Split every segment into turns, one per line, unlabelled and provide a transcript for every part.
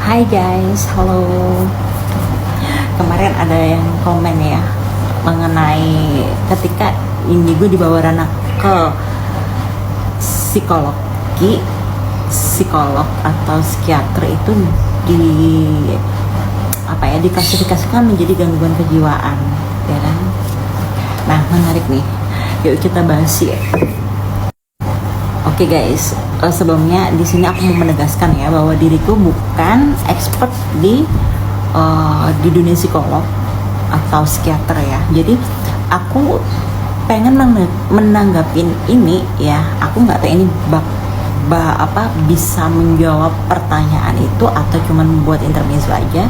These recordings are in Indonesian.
Hai guys, halo. Kemarin ada yang komen ya mengenai ketika indigo dibawa Rana ke psikolog atau psikiater itu di diklasifikasikan menjadi gangguan kejiwaan, ya kan? Nah, menarik nih. Yuk kita bahas ya. Oke guys, sebelumnya di sini aku mau menegaskan ya bahwa diriku bukan expert di dunia psikolog atau psikiater ya. Jadi aku pengen menanggapin ini ya. Aku nggak tahu ini bisa menjawab pertanyaan itu atau cuma membuat intermezzo aja.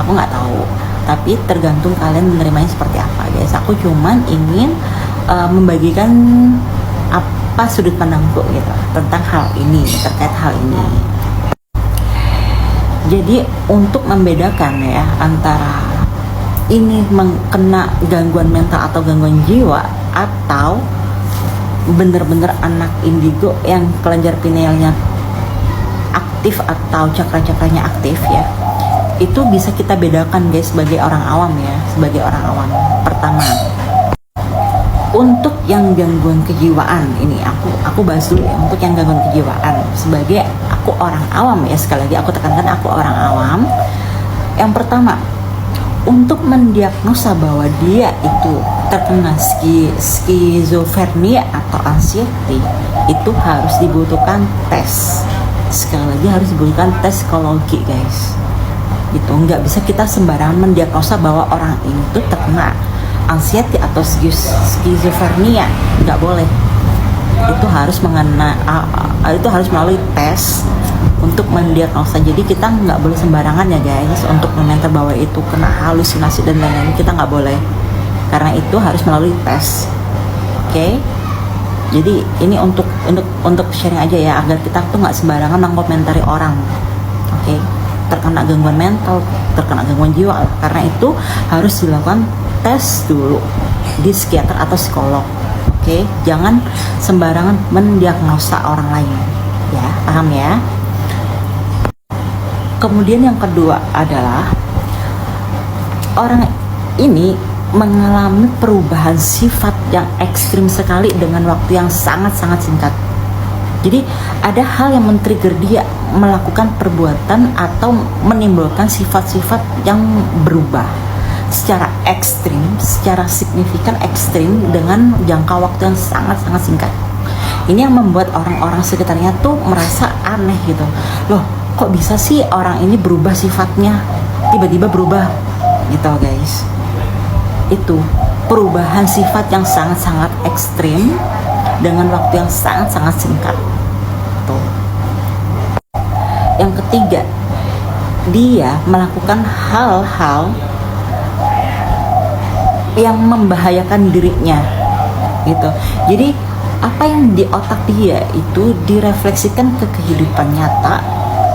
Aku nggak tahu. Tapi tergantung kalian menerimanya seperti apa guys. Aku cuman ingin membagikan apa sudut pandangku gitu tentang hal ini, terkait hal ini. Jadi untuk membedakan ya antara ini kena gangguan mental atau gangguan jiwa atau bener-bener anak indigo yang kelenjar pinealnya aktif atau cakra-cakranya aktif ya, itu bisa kita bedakan guys sebagai orang awam ya, sebagai orang awam. Pertama, untuk yang gangguan kejiwaan ini aku bahas dulu ya. Untuk yang gangguan kejiwaan sebagai aku orang awam ya, sekali lagi aku tekankan aku orang awam. Yang pertama, untuk mendiagnosa bahwa dia itu terkena skizofrenia atau anxiety, itu harus dibutuhkan tes. Sekali lagi harus dibutuhkan tes psikologi guys. Gitu, nggak bisa kita sembarangan mendiagnosa bahwa orang ini tuh terkena anxiety atau skizofrenia, nggak boleh. Itu harus itu harus melalui tes untuk mendiagnosa. Jadi kita nggak boleh sembarangan ya guys untuk komentar bahwa itu kena halusinasi dan lain-lain. Kita nggak boleh, karena itu harus melalui tes. Oke? Jadi ini untuk sharing aja ya, agar kita tuh nggak sembarangan mengkomentari orang. Oke? Terkena gangguan mental, terkena gangguan jiwa, karena itu harus dilakukan tes dulu di psikiater atau psikolog. Oke, jangan sembarangan mendiagnosa orang lain ya, paham ya? Kemudian yang kedua adalah orang ini mengalami perubahan sifat yang ekstrim sekali dengan waktu yang sangat-sangat singkat. Jadi ada hal yang men-trigger dia melakukan perbuatan atau menimbulkan sifat-sifat yang berubah secara ekstrim, secara signifikan ekstrim dengan jangka waktu yang sangat-sangat singkat. Ini yang membuat orang-orang sekitarnya tuh merasa aneh gitu. Loh, kok bisa sih orang ini berubah sifatnya? Tiba-tiba berubah gitu guys. Itu perubahan sifat yang sangat-sangat ekstrim dengan waktu yang sangat-sangat singkat. Tuh. Yang ketiga, dia melakukan hal-hal yang membahayakan dirinya gitu. Jadi apa yang di otak dia itu direfleksikan ke kehidupan nyata,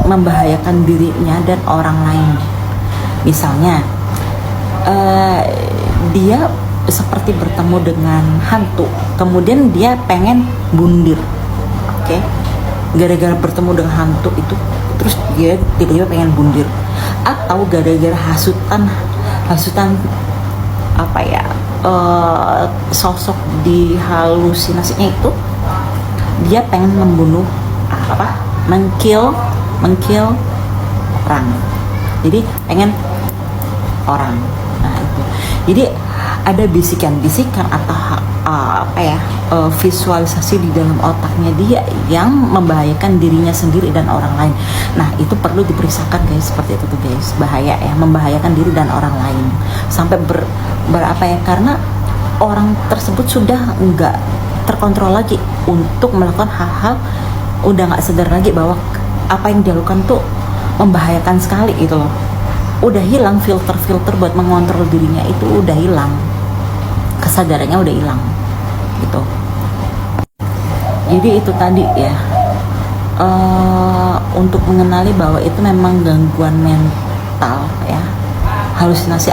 membahayakan dirinya dan orang lain. Misalnya dia seperti bertemu dengan hantu, kemudian dia pengen bundir. Oke? Gara-gara bertemu dengan hantu itu terus dia tiba-tiba pengen bundir, atau gara-gara hasutan sosok di halusinasinya itu dia pengen membunuh mengkill orang. Jadi pengen orang. Nah itu. Jadi ada bisikan-bisikan atau visualisasi di dalam otaknya dia yang membahayakan dirinya sendiri dan orang lain. Nah itu perlu diperiksakan guys, seperti itu tuh guys, bahaya ya, membahayakan diri dan orang lain sampai karena orang tersebut sudah nggak terkontrol lagi untuk melakukan hal-hal, udah nggak sadar lagi bahwa apa yang dia lakukan tuh membahayakan sekali gitu loh. Udah hilang filter buat mengontrol dirinya, itu udah hilang, kesadarannya udah hilang gitu. Jadi itu tadi ya, untuk mengenali bahwa itu memang gangguan mental ya, halusinasi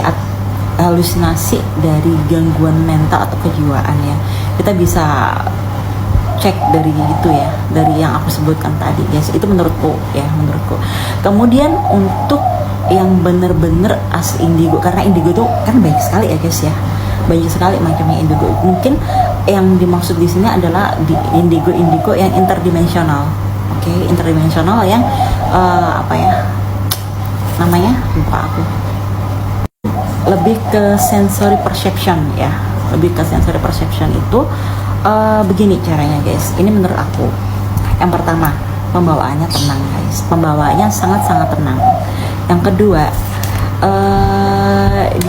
dari gangguan mental atau kejiwaan ya. Kita bisa cek dari itu ya, dari yang aku sebutkan tadi guys. Itu menurutku ya, menurutku. Kemudian untuk yang bener-bener asli indigo, karena indigo itu kan banyak sekali ya guys ya, banyak sekali macamnya indigo. Mungkin yang dimaksud di sini adalah di indigo yang interdimensional. Oke, interdimensional yang apa ya namanya, lupa aku. Lebih ke sensory perception ya, lebih ke sensory perception itu begini caranya guys. Ini menurut aku. Yang pertama, pembawaannya tenang guys, pembawaannya sangat-sangat tenang. Yang kedua,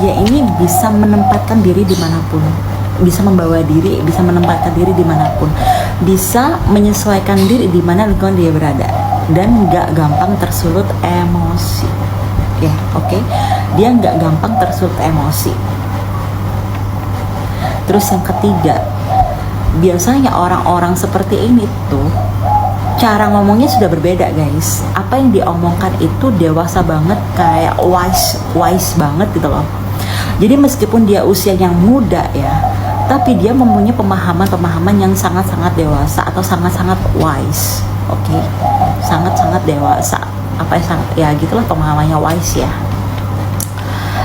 dia ini bisa menempatkan diri dimanapun, bisa membawa diri, bisa menempatkan diri dimanapun, bisa menyesuaikan diri di mana lingkungan dia berada, dan nggak gampang tersulut emosi. Ya, oke. Dia nggak gampang tersulut emosi. Terus yang ketiga, biasanya orang-orang seperti ini tuh cara ngomongnya sudah berbeda guys. Apa yang diomongkan itu dewasa banget, kayak wise banget gitu loh. Jadi meskipun dia usia yang muda ya, tapi dia mempunyai pemahaman yang sangat-sangat dewasa atau sangat-sangat wise. Oke, sangat-sangat dewasa. Apa ya gitulah, pemahamannya wise ya.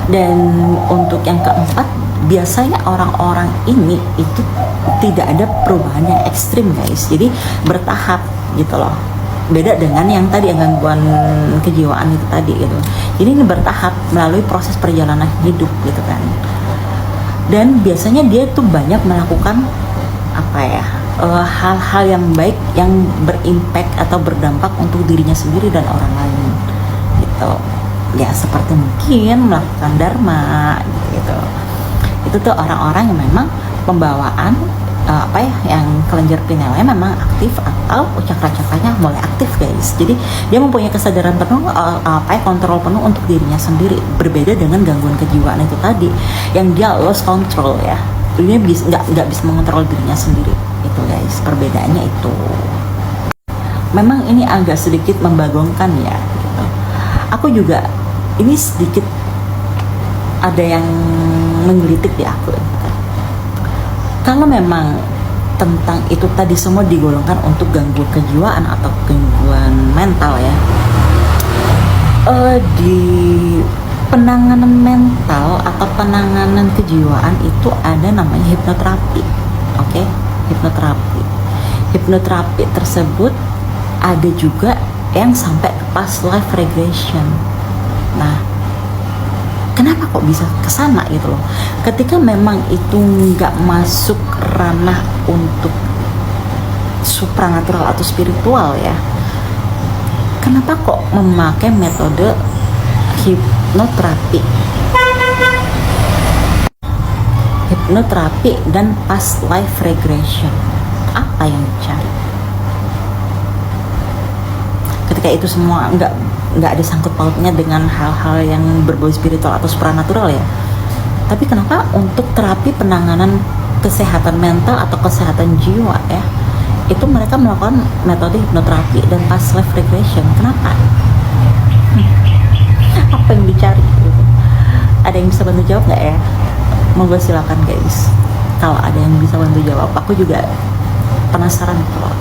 Dan untuk yang keempat, biasanya orang-orang ini itu tidak ada perubahan yang ekstrim guys, jadi bertahap gitu loh. Beda dengan yang tadi, yang gangguan kejiwaan itu tadi gitu. Jadi ini bertahap melalui proses perjalanan hidup gitu kan. Dan biasanya dia tuh banyak melakukan apa ya, hal-hal yang baik yang berimpact atau berdampak untuk dirinya sendiri dan orang lain gitu ya, seperti mungkin melakukan dharma gitu. Itu tuh orang-orang yang memang pembawaan apa ya, yang kelenjar pinealnya memang aktif atau cakra-cakranya mulai aktif guys. Jadi dia mempunyai kesadaran penuh, apa ya, kontrol penuh untuk dirinya sendiri. Berbeda dengan gangguan kejiwaan itu tadi, yang dia lost control ya, dia nggak bisa mengontrol dirinya sendiri. Itu guys, perbedaannya itu. Memang ini agak sedikit membagongkan ya gitu. Aku juga ini sedikit ada yang menggelitik di aku. Kalau memang tentang itu tadi semua digolongkan untuk gangguan kejiwaan atau gangguan mental ya, di penanganan mental atau penanganan kejiwaan itu ada namanya hipnoterapi. Oke, hipnoterapi. Hipnoterapi tersebut ada juga yang sampai ke past life regression. Nah, kenapa kok bisa kesana gitu loh? Ketika memang itu nggak masuk ranah untuk supranatural atau spiritual ya, kenapa kok memakai metode hipnoterapi? Hipnoterapi dan past life regression, apa yang dicari? Ketika itu semua nggak ada sangkut pautnya dengan hal-hal yang berbau spiritual atau supranatural ya. Tapi kenapa untuk terapi penanganan kesehatan mental atau kesehatan jiwa ya, itu mereka melakukan metode hipnoterapi dan past life regression? Kenapa? Apa yang dicari gitu? Ada yang bisa bantu jawab nggak ya? Monggo silakan guys, kalau ada yang bisa bantu jawab. Aku juga penasaran kalau